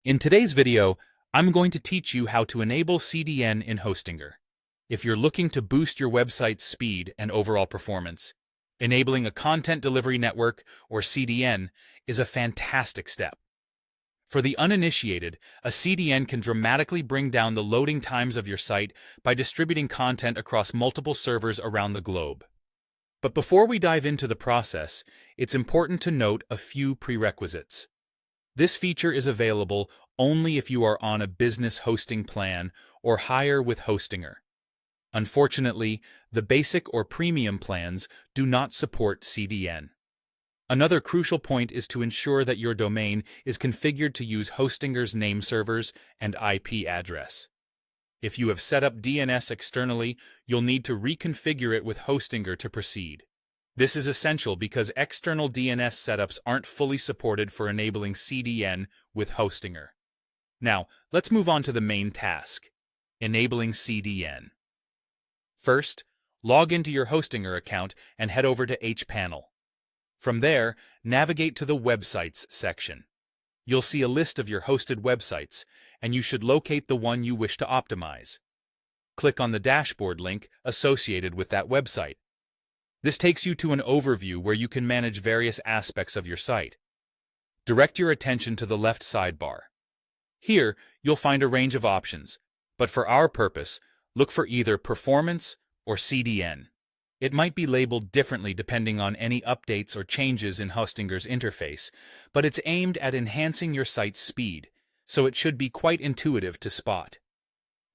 In today's video, I'm going to teach you how to enable CDN in Hostinger. If you're looking to boost your website's speed and overall performance, enabling a content delivery network, or CDN, is a fantastic step. For the uninitiated, a CDN can dramatically bring down the loading times of your site by distributing content across multiple servers around the globe. But before we dive into the process, it's important to note a few prerequisites. This feature is available only if you are on a business hosting plan or higher with Hostinger. Unfortunately, the basic or premium plans do not support CDN. Another crucial point is to ensure that your domain is configured to use Hostinger's name servers and IP address. If you have set up DNS externally, you'll need to reconfigure it with Hostinger to proceed. This is essential because external DNS setups aren't fully supported for enabling CDN with Hostinger. Now, let's move on to the main task: enabling CDN. First, log into your Hostinger account and head over to hPanel. From there, navigate to the Websites section. You'll see a list of your hosted websites, and you should locate the one you wish to optimize. Click on the dashboard link associated with that website. This takes you to an overview where you can manage various aspects of your site. Direct your attention to the left sidebar. Here, you'll find a range of options, but for our purpose, look for either Performance or CDN. It might be labeled differently depending on any updates or changes in Hostinger's interface, but it's aimed at enhancing your site's speed, so it should be quite intuitive to spot.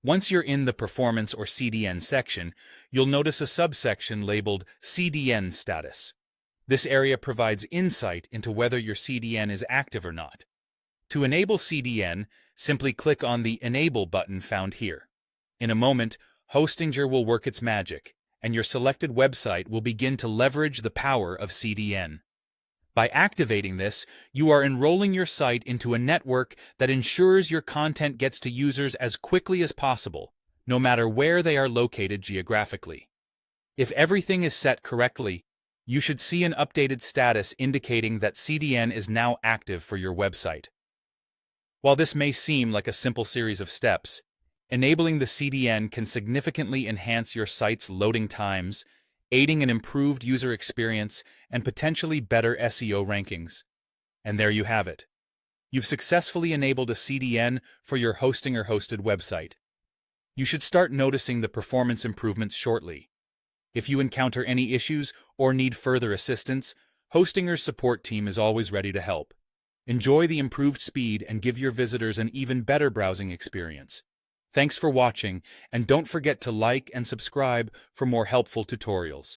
Once you're in the Performance or CDN section, you'll notice a subsection labeled CDN Status. This area provides insight into whether your CDN is active or not. To enable CDN, simply click on the Enable button found here. In a moment, Hostinger will work its magic, and your selected website will begin to leverage the power of CDN. By activating this, you are enrolling your site into a network that ensures your content gets to users as quickly as possible, no matter where they are located geographically. If everything is set correctly, you should see an updated status indicating that CDN is now active for your website. While this may seem like a simple series of steps, enabling the CDN can significantly enhance your site's loading times, aiding an improved user experience and potentially better SEO rankings. And there you have it. You've successfully enabled a CDN for your Hostinger-hosted website. You should start noticing the performance improvements shortly. If you encounter any issues or need further assistance, Hostinger's support team is always ready to help. Enjoy the improved speed and give your visitors an even better browsing experience. Thanks for watching, and don't forget to like and subscribe for more helpful tutorials.